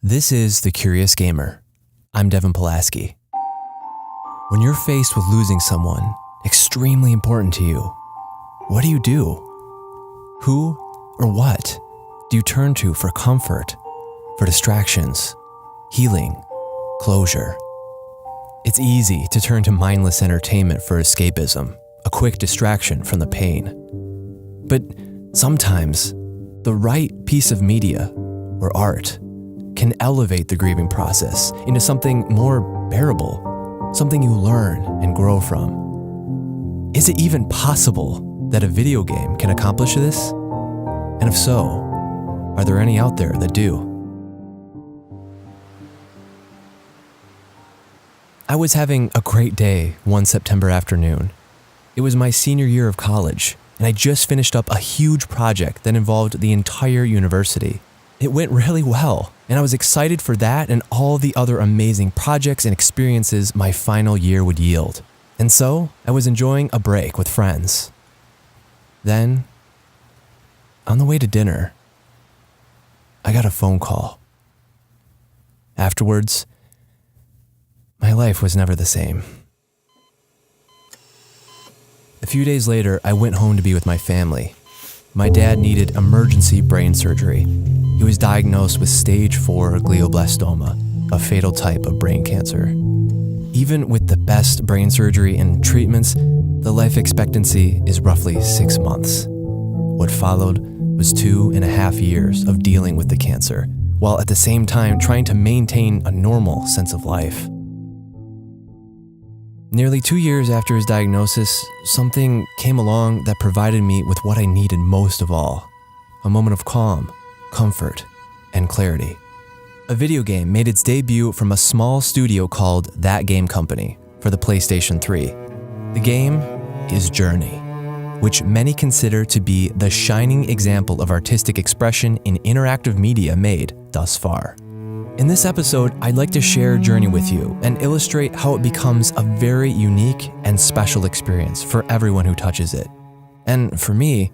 This is The Curious Gamer. I'm Devin Pulaski. When you're faced with losing someone extremely important to you, what do you do? Who or what do you turn to for comfort, for distractions, healing, closure? It's easy to turn to mindless entertainment for escapism, a quick distraction from the pain. But sometimes, the right piece of media or art can elevate the grieving process into something more bearable, something you learn and grow from. Is it even possible that a video game can accomplish this? And if so, are there any out there that do? I was having a great day one September afternoon. It was my senior year of college, and I just finished up a huge project that involved the entire university. It went really well, and I was excited for that and all the other amazing projects and experiences my final year would yield. And so, I was enjoying a break with friends. Then, on the way to dinner, I got a phone call. Afterwards, my life was never the same. A few days later, I went home to be with my family. My dad needed emergency brain surgery. He was diagnosed with stage 4 glioblastoma, a fatal type of brain cancer. Even with the best brain surgery and treatments, the life expectancy is roughly 6 months. What followed was 2.5 years of dealing with the cancer, while at the same time trying to maintain a normal sense of life. Nearly 2 years after his diagnosis, something came along that provided me with what I needed most of all: a moment of calm, comfort, and clarity. A video game made its debut from a small studio called That Game Company for the PlayStation 3. The game is Journey, which many consider to be the shining example of artistic expression in interactive media made thus far. In this episode, I'd like to share Journey with you and illustrate how it becomes a very unique and special experience for everyone who touches it. And for me,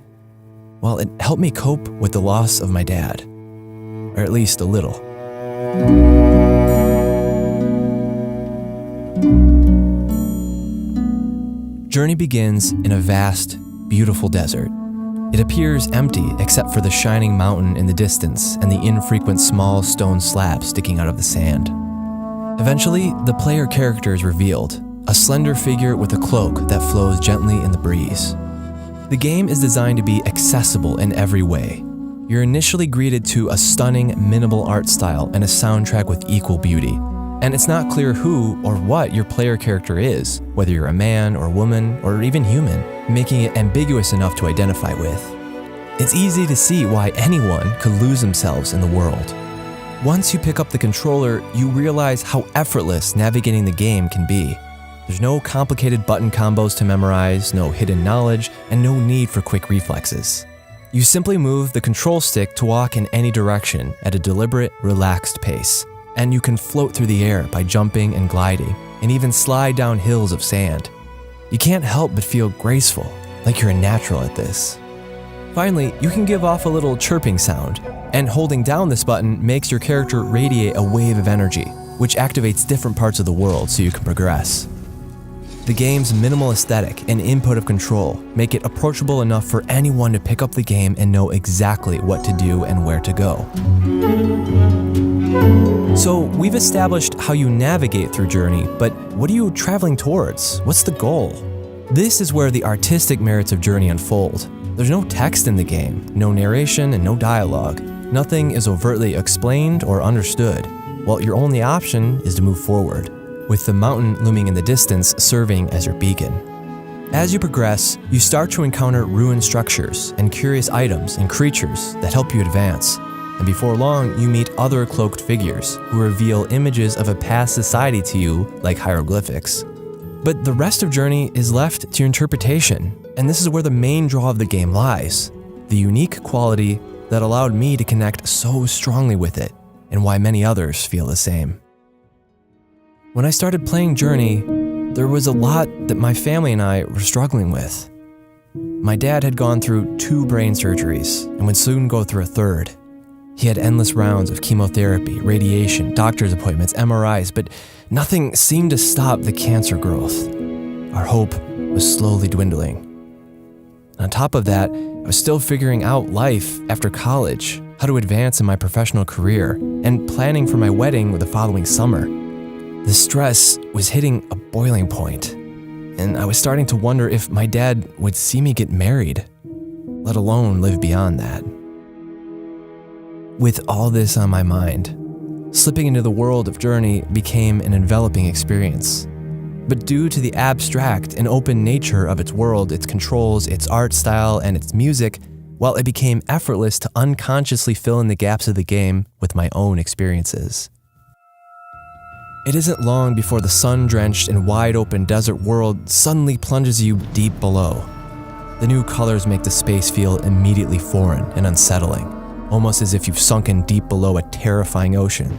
well, it helped me cope with the loss of my dad, or at least a little. Journey begins in a vast, beautiful desert. It appears empty except for the shining mountain in the distance and the infrequent small stone slabs sticking out of the sand. Eventually, the player character is revealed, a slender figure with a cloak that flows gently in the breeze. The game is designed to be accessible in every way. You're initially greeted to a stunning minimal art style and a soundtrack with equal beauty. And it's not clear who or what your player character is, whether you're a man or woman or even human, making it ambiguous enough to identify with. It's easy to see why anyone could lose themselves in the world. Once you pick up the controller, you realize how effortless navigating the game can be. There's no complicated button combos to memorize, no hidden knowledge, and no need for quick reflexes. You simply move the control stick to walk in any direction at a deliberate, relaxed pace. And you can float through the air by jumping and gliding, and even slide down hills of sand. You can't help but feel graceful, like you're a natural at this. Finally, you can give off a little chirping sound, and holding down this button makes your character radiate a wave of energy, which activates different parts of the world so you can progress. The game's minimal aesthetic and input of control make it approachable enough for anyone to pick up the game and know exactly what to do and where to go. So we've established how you navigate through Journey, but what are you traveling towards? What's the goal? This is where the artistic merits of Journey unfold. There's no text in the game, no narration, and no dialogue. Nothing is overtly explained or understood. Well, your only option is to move forward, with the mountain looming in the distance serving as your beacon. As you progress, you start to encounter ruined structures and curious items and creatures that help you advance. And before long, you meet other cloaked figures who reveal images of a past society to you like hieroglyphics. But the rest of Journey is left to your interpretation, and this is where the main draw of the game lies, the unique quality that allowed me to connect so strongly with it, and why many others feel the same. When I started playing Journey, there was a lot that my family and I were struggling with. My dad had gone through 2 brain surgeries and would soon go through a third. He had endless rounds of chemotherapy, radiation, doctor's appointments, MRIs, but nothing seemed to stop the cancer growth. Our hope was slowly dwindling. On top of that, I was still figuring out life after college, how to advance in my professional career, and planning for my wedding the following summer. The stress was hitting a boiling point, and I was starting to wonder if my dad would see me get married, let alone live beyond that. With all this on my mind, slipping into the world of Journey became an enveloping experience. But due to the abstract and open nature of its world, its controls, its art style, and its music, well, it became effortless to unconsciously fill in the gaps of the game with my own experiences. It isn't long before the sun-drenched and wide-open desert world suddenly plunges you deep below. The new colors make the space feel immediately foreign and unsettling, almost as if you've sunken deep below a terrifying ocean.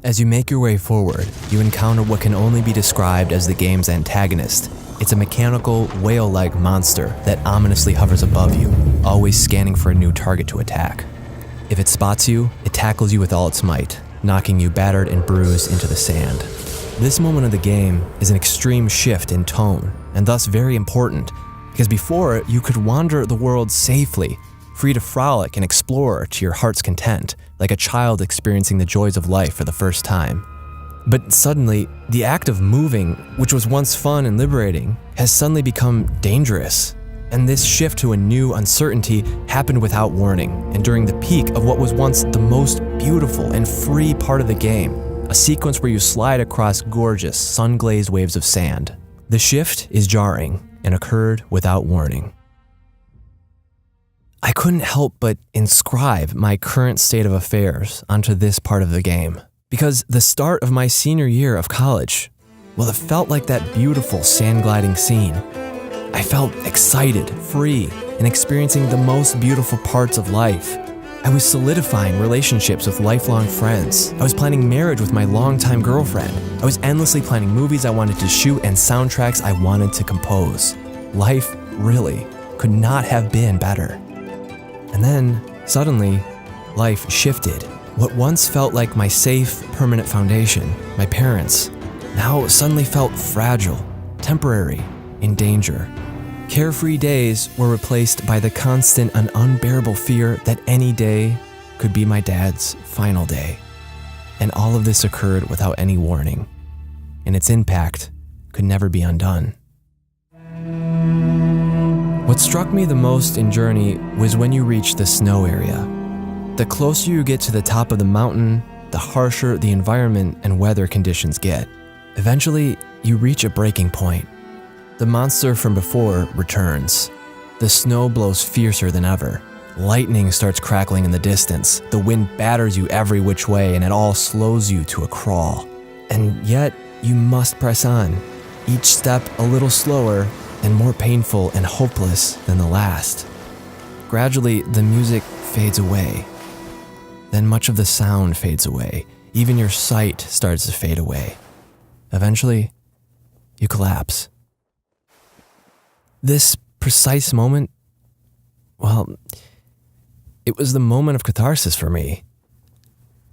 As you make your way forward, you encounter what can only be described as the game's antagonist. It's a mechanical, whale-like monster that ominously hovers above you, always scanning for a new target to attack. If it spots you, it tackles you with all its might, knocking you battered and bruised into the sand. This moment of the game is an extreme shift in tone, and thus very important, because before you could wander the world safely, free to frolic and explore to your heart's content, like a child experiencing the joys of life for the first time. But suddenly, the act of moving, which was once fun and liberating, has suddenly become dangerous. And this shift to a new uncertainty happened without warning, and during the peak of what was once the most beautiful and free part of the game, a sequence where you slide across gorgeous, sun-glazed waves of sand. The shift is jarring and occurred without warning. I couldn't help but inscribe my current state of affairs onto this part of the game, because the start of my senior year of college, well, it felt like that beautiful sand gliding scene. I felt excited, free, and experiencing the most beautiful parts of life. I was solidifying relationships with lifelong friends. I was planning marriage with my longtime girlfriend. I was endlessly planning movies I wanted to shoot and soundtracks I wanted to compose. Life, really, could not have been better. And then, suddenly, life shifted. What once felt like my safe, permanent foundation, my parents, now suddenly felt fragile, temporary, in danger. Carefree days were replaced by the constant and unbearable fear that any day could be my dad's final day. And all of this occurred without any warning, and its impact could never be undone. What struck me the most in Journey was when you reach the snow area. The closer you get to the top of the mountain, the harsher the environment and weather conditions get. Eventually, you reach a breaking point. The monster from before returns. The snow blows fiercer than ever. Lightning starts crackling in the distance. The wind batters you every which way, and it all slows you to a crawl. And yet, you must press on, each step a little slower and more painful and hopeless than the last. Gradually, the music fades away. Then much of the sound fades away. Even your sight starts to fade away. Eventually, you collapse. This precise moment, well, it was the moment of catharsis for me.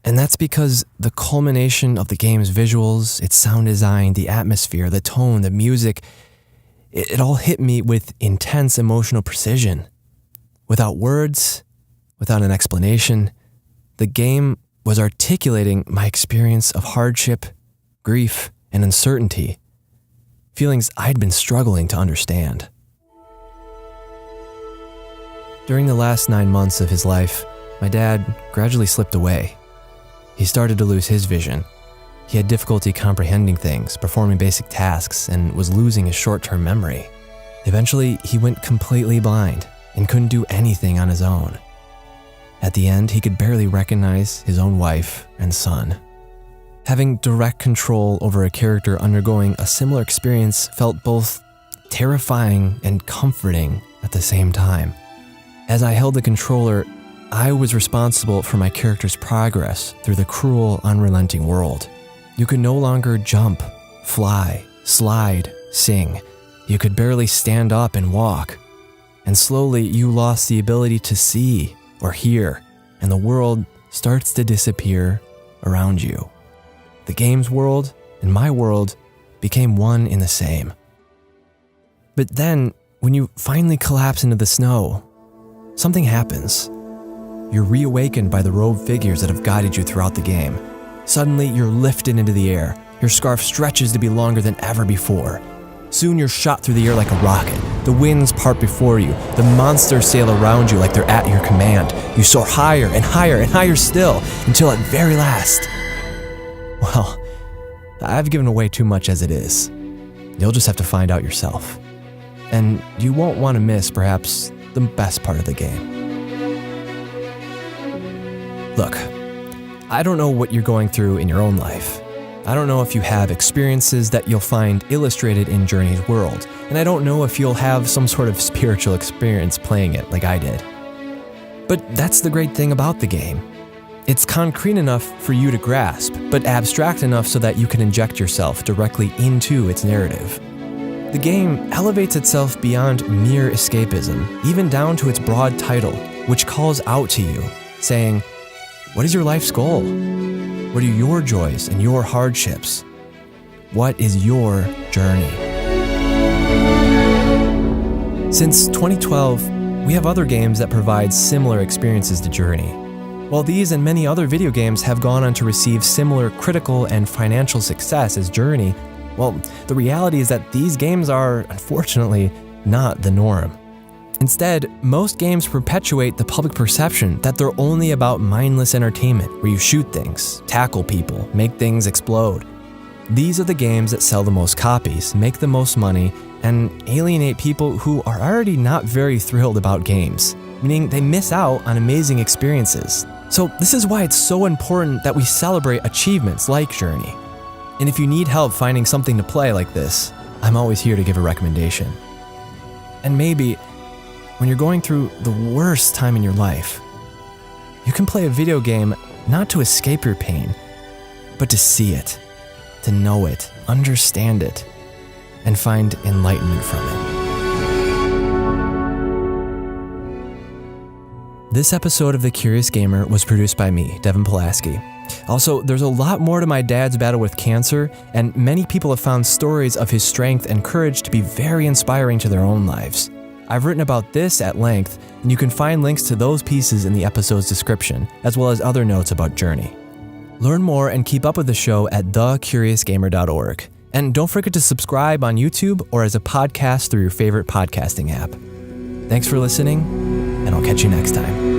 And that's because the culmination of the game's visuals, its sound design, the atmosphere, the tone, the music, it all hit me with intense emotional precision. Without words, without an explanation, the game was articulating my experience of hardship, grief, and uncertainty, feelings I'd been struggling to understand. During the last 9 months of his life, my dad gradually slipped away. He started to lose his vision. He had difficulty comprehending things, performing basic tasks, and was losing his short-term memory. Eventually, he went completely blind and couldn't do anything on his own. At the end, he could barely recognize his own wife and son. Having direct control over a character undergoing a similar experience felt both terrifying and comforting at the same time. As I held the controller, I was responsible for my character's progress through the cruel, unrelenting world. You could no longer jump, fly, slide, sing. You could barely stand up and walk. And slowly, you lost the ability to see or hear, and the world starts to disappear around you. The game's world and my world became one in the same. But then, when you finally collapse into the snow, something happens. You're reawakened by the robed figures that have guided you throughout the game. Suddenly, you're lifted into the air. Your scarf stretches to be longer than ever before. Soon you're shot through the air like a rocket. The winds part before you. The monsters sail around you like they're at your command. You soar higher and higher and higher still, until at very last... Well, I've given away too much as it is. You'll just have to find out yourself. And you won't want to miss, perhaps, the best part of the game. Look, I don't know what you're going through in your own life. I don't know if you have experiences that you'll find illustrated in Journey's world, and I don't know if you'll have some sort of spiritual experience playing it like I did. But that's the great thing about the game. It's concrete enough for you to grasp, but abstract enough so that you can inject yourself directly into its narrative. The game elevates itself beyond mere escapism, even down to its broad title, which calls out to you, saying, what is your life's goal? What are your joys and your hardships? What is your journey? Since 2012, we have other games that provide similar experiences to Journey. While these and many other video games have gone on to receive similar critical and financial success as Journey, well, the reality is that these games are, unfortunately, not the norm. Instead, most games perpetuate the public perception that they're only about mindless entertainment where you shoot things, tackle people, make things explode. These are the games that sell the most copies, make the most money, and alienate people who are already not very thrilled about games, meaning they miss out on amazing experiences. So this is why it's so important that we celebrate achievements like Journey. And if you need help finding something to play like this, I'm always here to give a recommendation. And maybe, when you're going through the worst time in your life, you can play a video game not to escape your pain, but to see it, to know it, understand it, and find enlightenment from it. This episode of The Curious Gamer was produced by me, Devin Pulaski. Also, there's a lot more to my dad's battle with cancer, and many people have found stories of his strength and courage to be very inspiring to their own lives. I've written about this at length, and you can find links to those pieces in the episode's description, as well as other notes about Journey. Learn more and keep up with the show at thecuriousgamer.org. And don't forget to subscribe on YouTube or as a podcast through your favorite podcasting app. Thanks for listening, and I'll catch you next time.